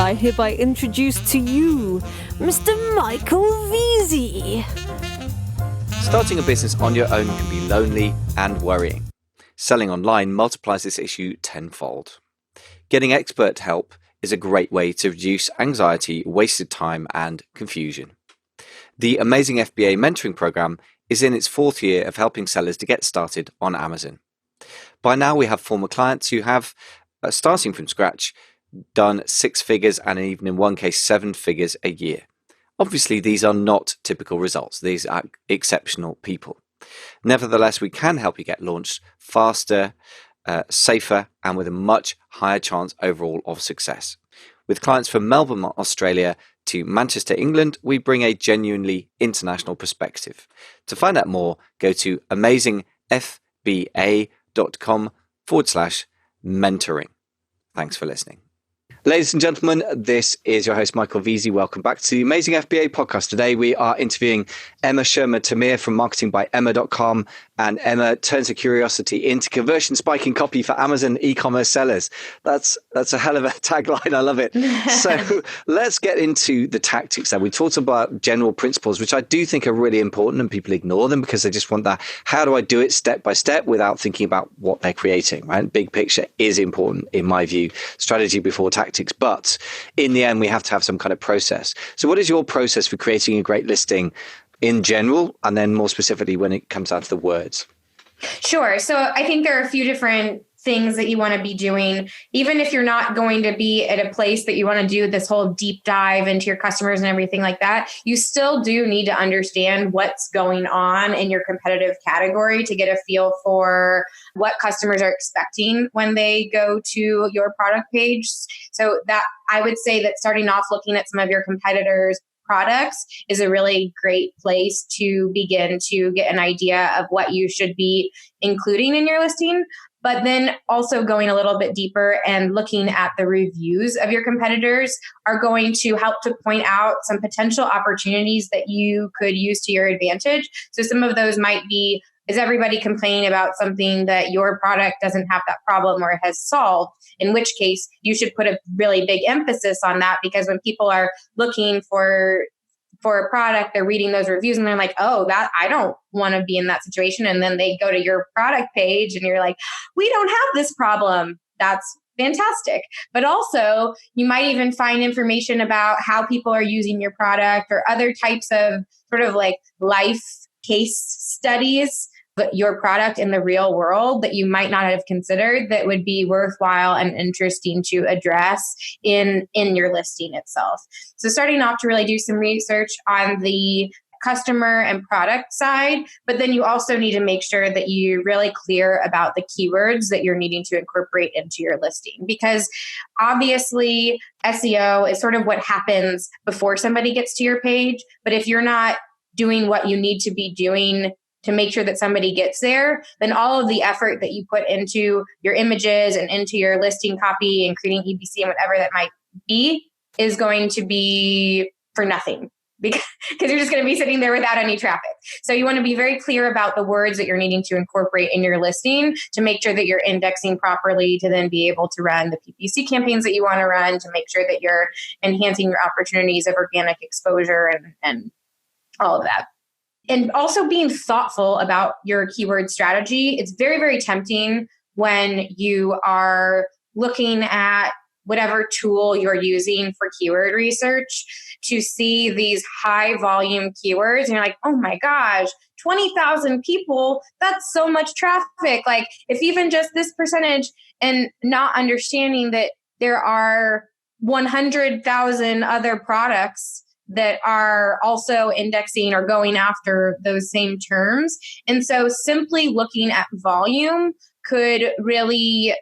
I hereby introduce to you Mr. Michael Veazey. Starting a business on your own can be lonely and worrying. Selling online multiplies this issue tenfold. Getting expert help is a great way to reduce anxiety, wasted time, and confusion. The Amazing FBA mentoring program is in its fourth year of helping sellers to get started on Amazon. By now, we have former clients who have, starting from scratch, done 6 figures and even in one case 7 figures a year. Obviously, these are not typical results. These are exceptional people. Nevertheless, we can help you get launched faster, safer, and with a much higher chance overall of success. With clients from Melbourne, Australia to Manchester, England, we bring a genuinely international perspective. To find out more, go to amazingfba.com/mentoring. Thanks for listening. Ladies and gentlemen, this is your host, Michael Veazey. Welcome back to the Amazing FBA podcast. Today, we are interviewing Emma Schermer Tamir from marketingbyemma.com. And Emma turns her curiosity into conversion spiking copy for Amazon e-commerce sellers. That's a hell of a tagline. I love it. So let's get into the tactics there. We talked about general principles, which I do think are really important, and people ignore them because they just want that. How do I do it step by step without thinking about what they're creating, right? Big picture is important in my view, strategy before tactics. But in the end, we have to have some kind of process. So what is your process for creating a great listing in general, and then more specifically when it comes down to the words? Sure. So I think there are a few different things that you want to be doing, even if you're not going to be at a place that you want to do this whole deep dive into your customers and everything like that. You still do need to understand what's going on in your competitive category to get a feel for what customers are expecting when they go to your product page. So that I would say that starting off looking at some of your competitors' products is a really great place to begin to get an idea of what you should be including in your listing. But then also going a little bit deeper and looking at the reviews of your competitors are going to help to point out some potential opportunities that you could use to your advantage. So some of those might be, is everybody complaining about something that your product doesn't have that problem or has solved? In which case, you should put a really big emphasis on that, because when people are looking for a product, they're reading those reviews and they're like, oh, that I don't want to be in that situation. And then they go to your product page and you're like, we don't have this problem. That's fantastic. But also you might even find information about how people are using your product or other types of sort of like life case studies, but your product in the real world that you might not have considered that would be worthwhile and interesting to address in your listing itself. So starting off to really do some research on the customer and product side, but then you also need to make sure that you're really clear about the keywords that you're needing to incorporate into your listing, because obviously SEO is sort of what happens before somebody gets to your page. But if you're not doing what you need to be doing to make sure that somebody gets there, then all of the effort that you put into your images and into your listing copy and creating EBC and whatever that might be is going to be for nothing, because you're just going to be sitting there without any traffic. So you want to be very clear about the words that you're needing to incorporate in your listing to make sure that you're indexing properly to then be able to run the PPC campaigns that you want to run, to make sure that you're enhancing your opportunities of organic exposure and all of that. And also being thoughtful about your keyword strategy. It's very, very tempting when you are looking at whatever tool you're using for keyword research to see these high volume keywords. And you're like, oh my gosh, 20,000 people, that's so much traffic. Like if even just this percentage, and not understanding that there are 100,000 other products that are also indexing or going after those same terms. And so simply looking at volume could really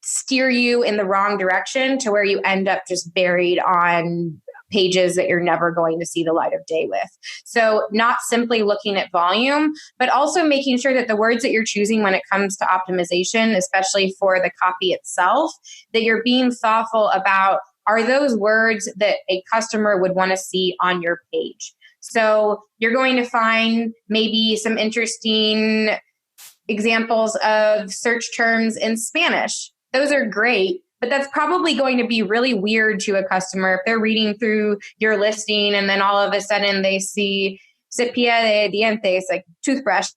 steer you in the wrong direction to where you end up just buried on pages that you're never going to see the light of day with. So not simply looking at volume, but also making sure that the words that you're choosing when it comes to optimization, especially for the copy itself, that you're being thoughtful about, are those words that a customer would want to see on your page? So you're going to find maybe some interesting examples of search terms in Spanish. Those are great, but that's probably going to be really weird to a customer if they're reading through your listing and then all of a sudden they see cepilla de dientes, like toothbrush,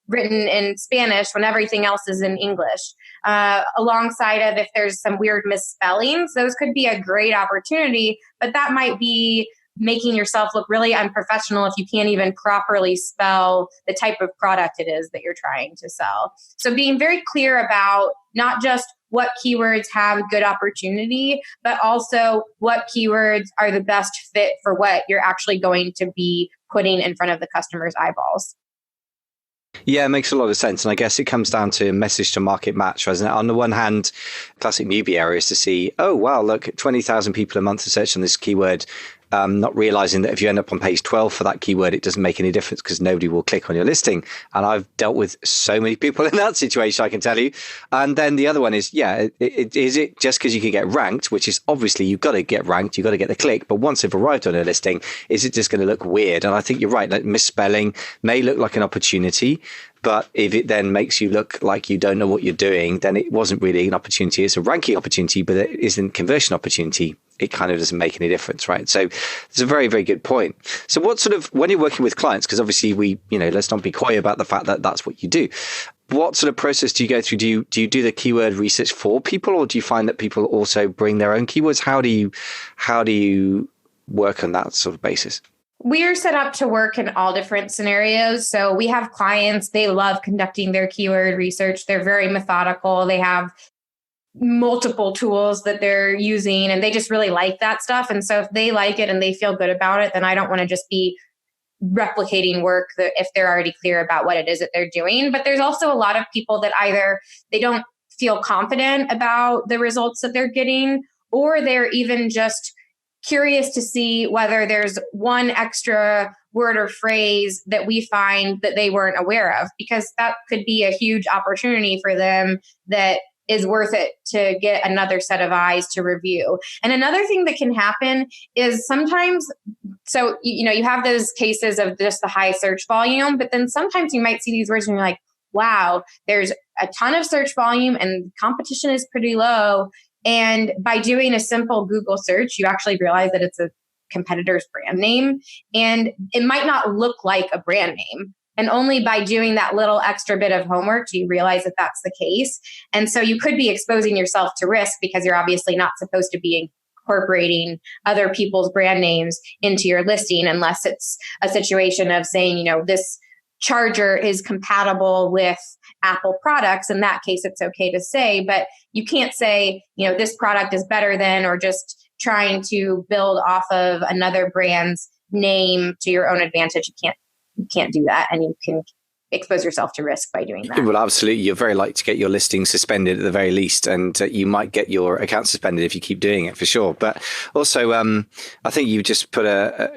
written in Spanish when everything else is in English. Alongside of if there's some weird misspellings, those could be a great opportunity, but that might be making yourself look really unprofessional if you can't even properly spell the type of product it is that you're trying to sell. So being very clear about not just what keywords have good opportunity, but also what keywords are the best fit for what you're actually going to be putting in front of the customer's eyeballs. Yeah, it makes a lot of sense. And I guess it comes down to message to market match, doesn't it? On the one hand, classic newbie area is to see, oh, wow, look, 20,000 people a month are searching this keyword. Not realizing that if you end up on page 12 for that keyword, it doesn't make any difference because nobody will click on your listing. And I've dealt with so many people in that situation, I can tell you. And then the other one is, is it just because you can get ranked, which is obviously you've got to get ranked, you've got to get the click. But once they've arrived on a listing, is it just going to look weird? And I think you're right. Like misspelling may look like an opportunity. But if it then makes you look like you don't know what you're doing, then it wasn't really an opportunity. It's a ranking opportunity, but it isn't conversion opportunity. It kind of doesn't make any difference, right? So it's a very, very good point. So what sort of, when you're working with clients, because obviously let's not be coy about the fact that that's what you do. What sort of process do you go through? Do you do the keyword research for people, or do you find that people also bring their own keywords? How do you work on that sort of basis? We're set up to work in all different scenarios. So we have clients, they love conducting their keyword research. They're very methodical. They have multiple tools that they're using and they just really like that stuff. And so if they like it and they feel good about it, then I don't want to just be replicating work that if they're already clear about what it is that they're doing. But there's also a lot of people that either they don't feel confident about the results that they're getting, or they're even just curious to see whether there's one extra word or phrase that we find that they weren't aware of, because that could be a huge opportunity for them that is worth it to get another set of eyes to review. And another thing that can happen is sometimes, so, you have those cases of just the high search volume, but then sometimes you might see these words and you're like, wow, there's a ton of search volume and competition is pretty low. And by doing a simple Google search, you actually realize that it's a competitor's brand name. And it might not look like a brand name. And only by doing that little extra bit of homework do you realize that that's the case. And so you could be exposing yourself to risk because you're obviously not supposed to be incorporating other people's brand names into your listing unless it's a situation of saying, this charger is compatible with Apple products. In that case, it's okay to say, but you can't say, this product is better than, or just trying to build off of another brand's name to your own advantage. You can't do that. And you can expose yourself to risk by doing that. Well, absolutely. You're very likely to get your listing suspended at the very least, and you might get your account suspended if you keep doing it, for sure. But also, I think you just put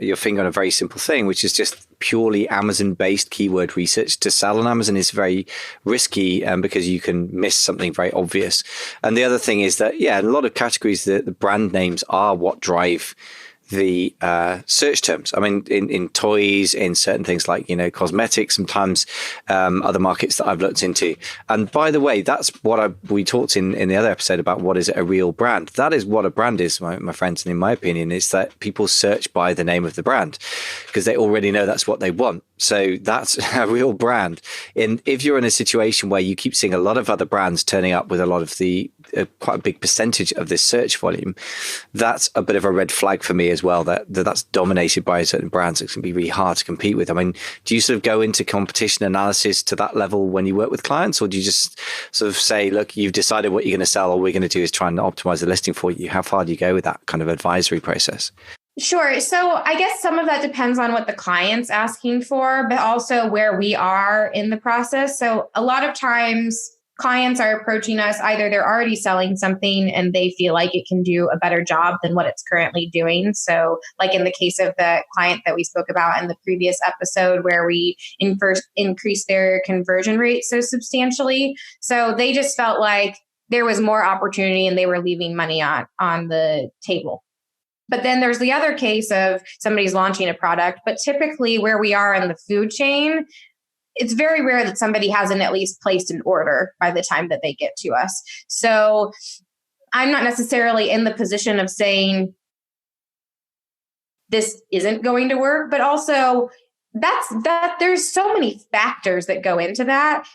your finger on a very simple thing, which is just purely Amazon-based keyword research. To sell on Amazon is very risky because you can miss something very obvious. And the other thing is that, in a lot of categories, the brand names are what drive the search terms. I mean, in toys, in certain things like, cosmetics, sometimes other markets that I've looked into. And by the way, that's what we talked in the other episode about what is a real brand. That is what a brand is, my friends. And in my opinion, is that people search by the name of the brand because they already know that's what they want. So that's a real brand. And if you're in a situation where you keep seeing a lot of other brands turning up with a lot of quite a big percentage of this search volume, that's a bit of a red flag for me as well, that's dominated by certain brands. It can be really hard to compete with. I mean, do you sort of go into competition analysis to that level when you work with clients, or do you just sort of say, look, you've decided what you're going to sell, all we're going to do is try and optimize the listing for you? How far do you go with that kind of advisory process? Sure. So I guess some of that depends on what the client's asking for, but also where we are in the process. So a lot of times clients are approaching us, either they're already selling something and they feel like it can do a better job than what it's currently doing. So like in the case of the client that we spoke about in the previous episode, where we increased their conversion rate so substantially. So they just felt like there was more opportunity and they were leaving money on the table. But then there's the other case of somebody's launching a product, but typically where we are in the food chain, it's very rare that somebody hasn't at least placed an order by the time that they get to us. So I'm not necessarily in the position of saying this isn't going to work, but also that there's so many factors that go into that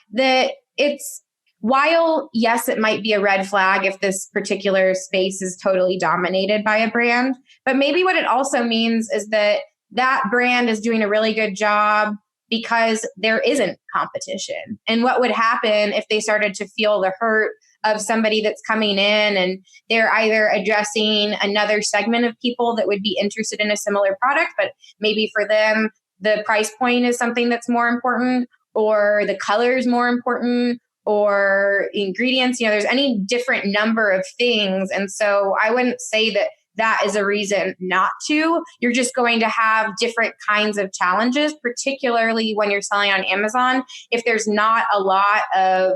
it's, while yes, it might be a red flag if this particular space is totally dominated by a brand, but maybe what it also means is that that brand is doing a really good job because there isn't competition. And what would happen if they started to feel the hurt of somebody that's coming in and they're either addressing another segment of people that would be interested in a similar product, but maybe for them, the price point is something that's more important, or the color is more important, or ingredients, there's any different number of things. And so I wouldn't say that that is a reason not to. You're just going to have different kinds of challenges, particularly when you're selling on Amazon, if there's not a lot of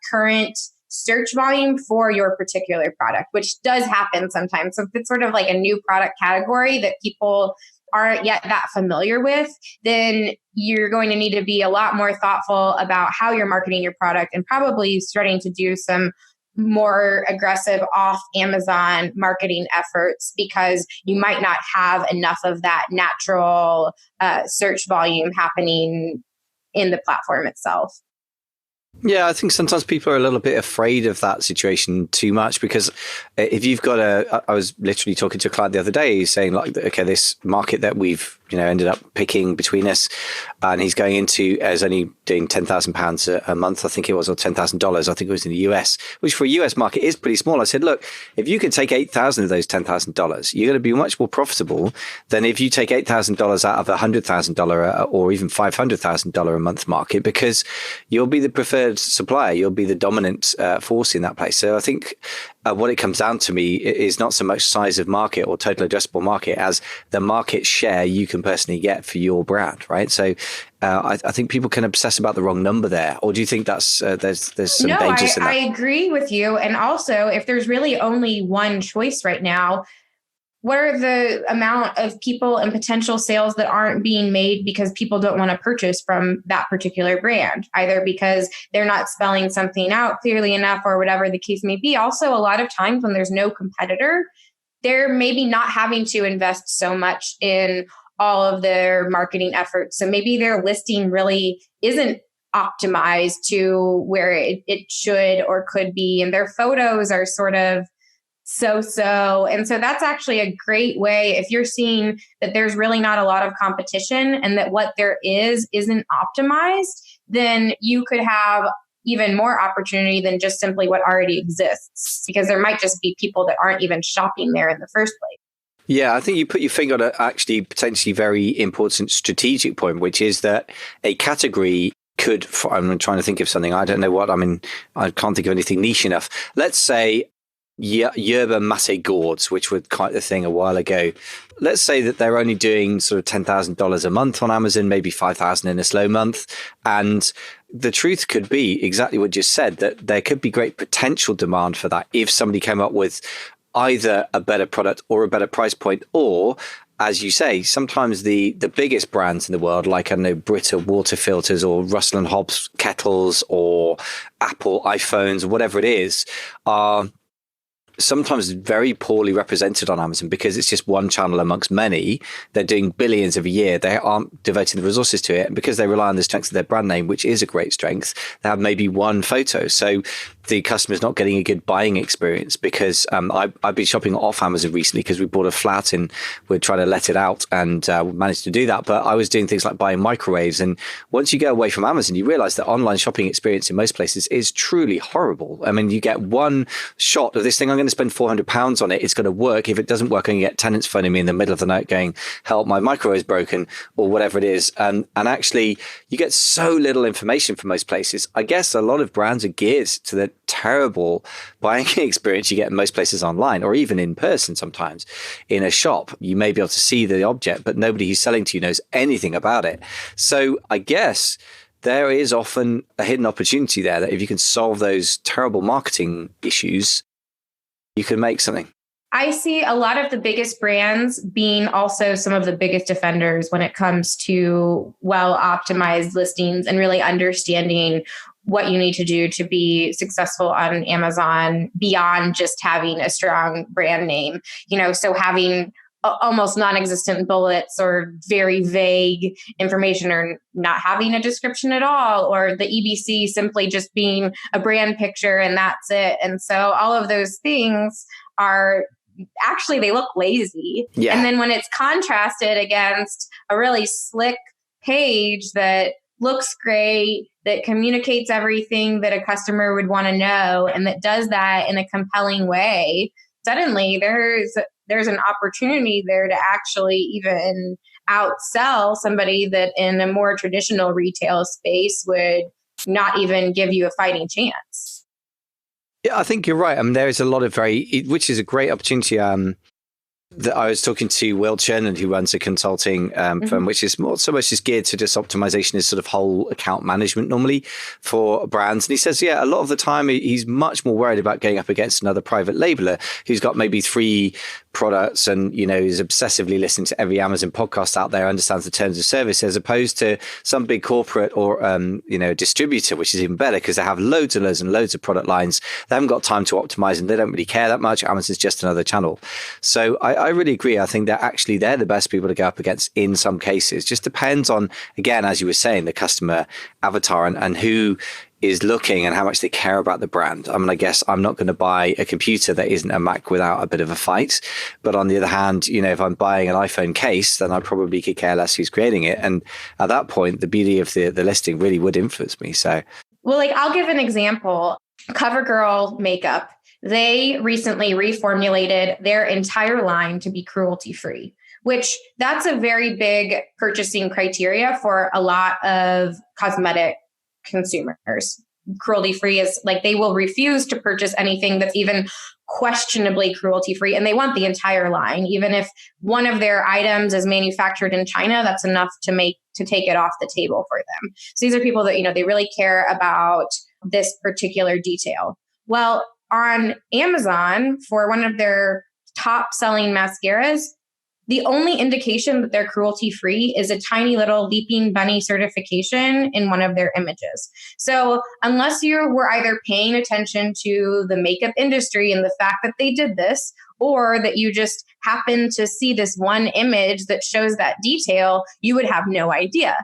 current search volume for your particular product, which does happen sometimes. So if it's sort of like a new product category that people aren't yet that familiar with, then you're going to need to be a lot more thoughtful about how you're marketing your product, and probably starting to do some more aggressive off Amazon marketing efforts, because you might not have enough of that natural search volume happening in the platform itself. Yeah, I think sometimes people are a little bit afraid of that situation too much, because if you've got I was literally talking to a client the other day, he's saying like, okay, this market that we've ended up picking between us, and he's going into as only doing £10,000 a month, I think it was, or $10,000, I think it was in the US, which for a US market is pretty small. I said, look, if you can take 8,000 of those $10,000, you're going to be much more profitable than if you take $8,000 out of a $100,000 or even $500,000 a month market, because you'll be the preferred supplier, you'll be the dominant force in that place. So I think what it comes down to me is not so much size of market or total addressable market as the market share you can personally get for your brand, right? So I think people can obsess about the wrong number there. Or do you think that's there's some dangers in that? I agree with you. And also, if there's really only one choice right now, what are the amount of people and potential sales that aren't being made because people don't want to purchase from that particular brand, either because they're not spelling something out clearly enough or whatever the case may be. Also, a lot of times when there's no competitor, they're maybe not having to invest so much in all of their marketing efforts. So maybe their listing really isn't optimized to where it should or could be. And their photos are sort of so. And so that's actually a great way, if you're seeing that there's really not a lot of competition and that what there isn't optimized, then you could have even more opportunity than just simply what already exists, because there might just be people that aren't even shopping there in the first place. Yeah, I think you put your finger on a actually potentially very important strategic point, which is that a category could, I'm trying to think of something, I don't know what, I can't think of anything niche enough. Let's say yerba mate gourds, which were quite the thing a while ago. Let's say that they're only doing sort of $10,000 a month on Amazon, maybe $5,000 in a slow month. And the truth could be exactly what you just said, that there could be great potential demand for that if somebody came up with either a better product or a better price point, or, as you say, sometimes the biggest brands in the world, like, I don't know, Brita water filters or Russell and Hobbs kettles or Apple iPhones or whatever it is, are sometimes very poorly represented on Amazon because it's just one channel amongst many. They're doing billions of a year. They aren't devoting the resources to it. And because they rely on the strength of their brand name, which is a great strength, they have maybe one photo. So the customer's not getting a good buying experience, because I've been shopping off Amazon recently because we bought a flat and we're trying to let it out, and we managed to do that. But I was doing things like buying microwaves. And once you go away from Amazon, you realize that online shopping experience in most places is truly horrible. I mean, you get one shot of this thing. I'm going to spend £400 on it. It's going to work. If it doesn't work, I'm going to get tenants phoning me in the middle of the night going, help, my microwave's broken, or whatever it is. And actually, you get so little information from most places. I guess a lot of brands are geared to the terrible buying experience you get in most places online, or even in person sometimes. In a shop, you may be able to see the object, but nobody who's selling to you knows anything about it. So I guess there is often a hidden opportunity there, that if you can solve those terrible marketing issues, you can make something. I see a lot of the biggest brands being also some of the biggest offenders when it comes to well-optimized listings and really understanding what you need to do to be successful on Amazon beyond just having a strong brand name. So having almost non-existent bullets or very vague information, or not having a description at all, or the EBC simply just being a brand picture and that's it. And so all of those things are actually, they look lazy. Yeah. And then when it's contrasted against a really slick page that looks great, that communicates everything that a customer would want to know, and that does that in a compelling way, suddenly there's an opportunity there to actually even outsell somebody that in a more traditional retail space would not even give you a fighting chance. Yeah, I think you're right. There is a lot of which is a great opportunity. That I was talking to Will Chernan, who runs a consulting firm, which is more so much just geared to just optimization is sort of whole account management normally for brands. And he says, a lot of the time he's much more worried about going up against another private labeler who's got maybe 3 products and, is obsessively listening to every Amazon podcast out there, understands the terms of service, as opposed to some big corporate or, distributor, which is even better because they have loads and loads and loads of product lines. They haven't got time to optimize and they don't really care that much. Amazon's just another channel. So I really agree. I think they're the best people to go up against in some cases. Just depends on, again, as you were saying, the customer avatar and who is looking and how much they care about the brand. I guess I'm not going to buy a computer that isn't a Mac without a bit of a fight. But on the other hand, if I'm buying an iPhone case, then I probably could care less who's creating it. And at that point, the beauty of the listing really would influence me. So, well, I'll give an example. CoverGirl makeup. They recently reformulated their entire line to be cruelty-free, which that's a very big purchasing criteria for a lot of cosmetic consumers. Cruelty-free is they will refuse to purchase anything that's even questionably cruelty-free, and they want the entire line. Even if one of their items is manufactured in China, that's enough to take it off the table for them. So these are people that, they really care about this particular detail. Well, on Amazon, for one of their top selling mascaras, the only indication that they're cruelty-free is a tiny little leaping bunny certification in one of their images. So unless you were either paying attention to the makeup industry and the fact that they did this, or that you just happen to see this one image that shows that detail, you would have no idea.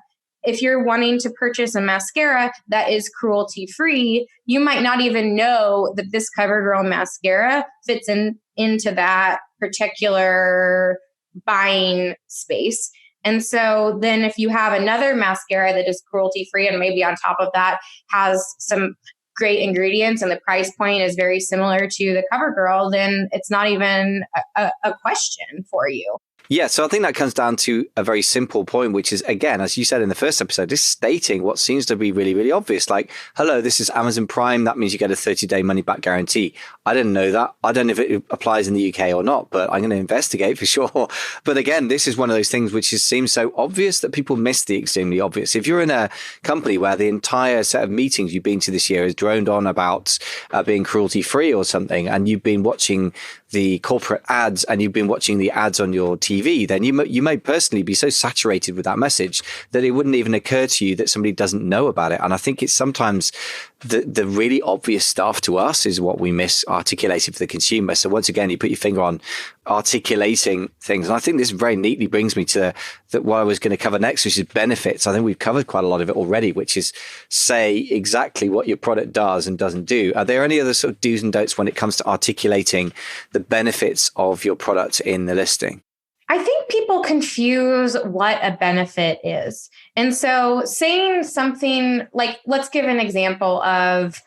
If you're wanting to purchase a mascara that is cruelty-free, you might not even know that this CoverGirl mascara fits into that particular buying space. And so then if you have another mascara that is cruelty-free and maybe on top of that has some great ingredients and the price point is very similar to the CoverGirl, then it's not even a question for you. Yeah, so I think that comes down to a very simple point, which is, again, as you said in the first episode, just stating what seems to be really, really obvious. Like, hello, this is Amazon Prime. That means you get a 30-day money-back guarantee. I didn't know that. I don't know if it applies in the UK or not, but I'm going to investigate for sure. But again, this is one of those things which seems so obvious that people miss the extremely obvious. If you're in a company where the entire set of meetings you've been to this year is droned on about being cruelty-free or something, and you've been watching the corporate ads and you've been watching the ads on your TV, then you may personally be so saturated with that message that it wouldn't even occur to you that somebody doesn't know about it. And I think it's sometimes the really obvious stuff to us is what we miss articulating for the consumer. So once again, you put your finger on articulating things. And I think this very neatly brings me to what I was going to cover next, which is benefits. I think we've covered quite a lot of it already, which is say exactly what your product does and doesn't do. Are there any other sort of do's and don'ts when it comes to articulating the benefits of your product in the listing? I think people confuse what a benefit is. And so saying something like, let's give an example of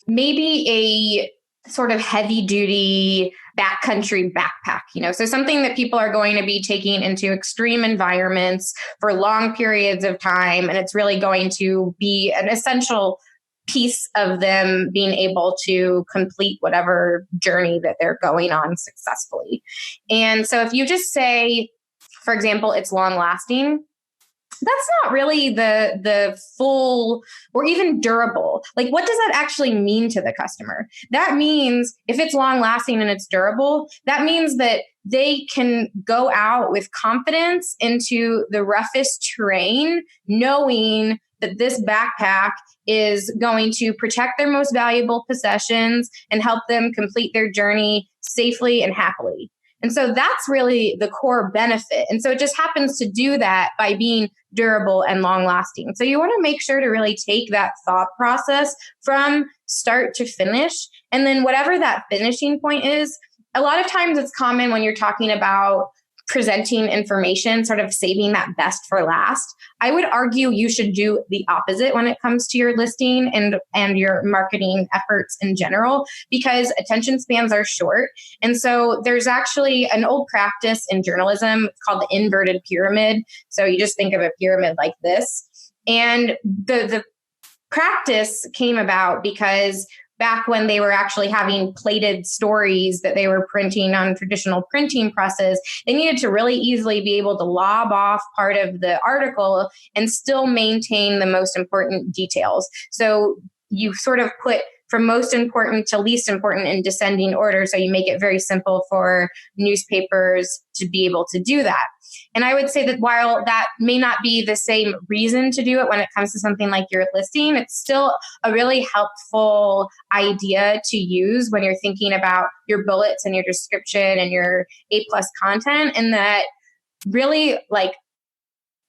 maybe a sort of heavy duty backcountry backpack, so something that people are going to be taking into extreme environments for long periods of time. And it's really going to be an essential piece of them being able to complete whatever journey that they're going on successfully. And so if you just say, for example, it's long lasting, that's not really the full or even durable. Like, what does that actually mean to the customer? That means if it's long lasting and it's durable, that means that they can go out with confidence into the roughest terrain, knowing that this backpack is going to protect their most valuable possessions and help them complete their journey safely and happily. And so that's really the core benefit. And so it just happens to do that by being durable and long lasting. So you want to make sure to really take that thought process from start to finish. And then whatever that finishing point is, a lot of times it's common when you're talking about presenting information, sort of saving that best for last. I would argue you should do the opposite when it comes to your listing and your marketing efforts in general, because attention spans are short. And so there's actually an old practice in journalism called the inverted pyramid. So you just think of a pyramid like this. And the practice came about because back when they were actually having plated stories that they were printing on traditional printing presses, they needed to really easily be able to lob off part of the article and still maintain the most important details. So you sort of put from most important to least important in descending order. So you make it very simple for newspapers to be able to do that. And I would say that while that may not be the same reason to do it when it comes to something like your listing, it's still a really helpful idea to use when you're thinking about your bullets and your description and your A+ content, and that really like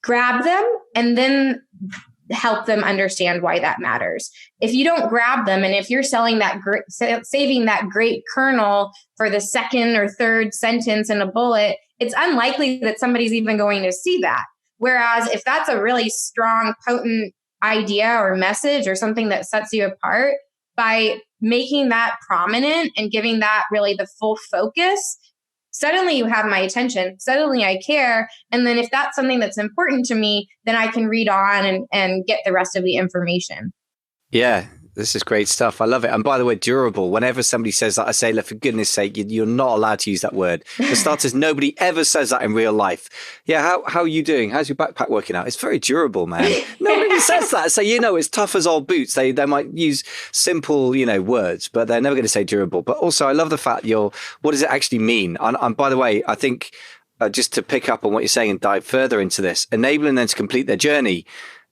grab them and then help them understand why that matters. If you don't grab them, and if you're selling that saving that great kernel for the second or third sentence in a bullet, it's unlikely that somebody's even going to see that. Whereas if that's a really strong, potent idea or message or something that sets you apart, by making that prominent and giving that really the full focus, suddenly you have my attention. Suddenly I care. And then if that's something that's important to me, then I can read on and get the rest of the information. Yeah, this is great stuff. I love it. And by the way, durable. Whenever somebody says that, I say, look, for goodness sake, you're not allowed to use that word. For starters, nobody ever says that in real life. Yeah, how are you doing? How's your backpack working out? It's very durable, man. Nobody says that. So, it's tough as old boots. They might use simple, words, but they're never going to say durable. But also, I love the fact what does it actually mean? And by the way, I think just to pick up on what you're saying and dive further into this, enabling them to complete their journey,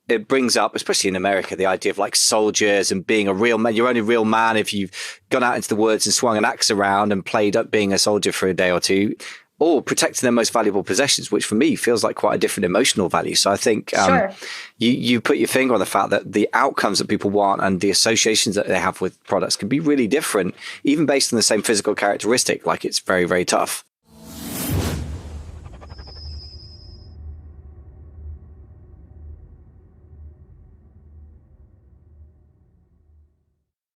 it brings up, especially in America, the idea of like soldiers and being a real man. You're only a real man if you've gone out into the woods and swung an axe around and played up being a soldier for a day or two, or protecting their most valuable possessions, which for me feels like quite a different emotional value. So I think Sure. you put your finger on the fact that the outcomes that people want and the associations that they have with products can be really different, even based on the same physical characteristic. Like it's very, very tough.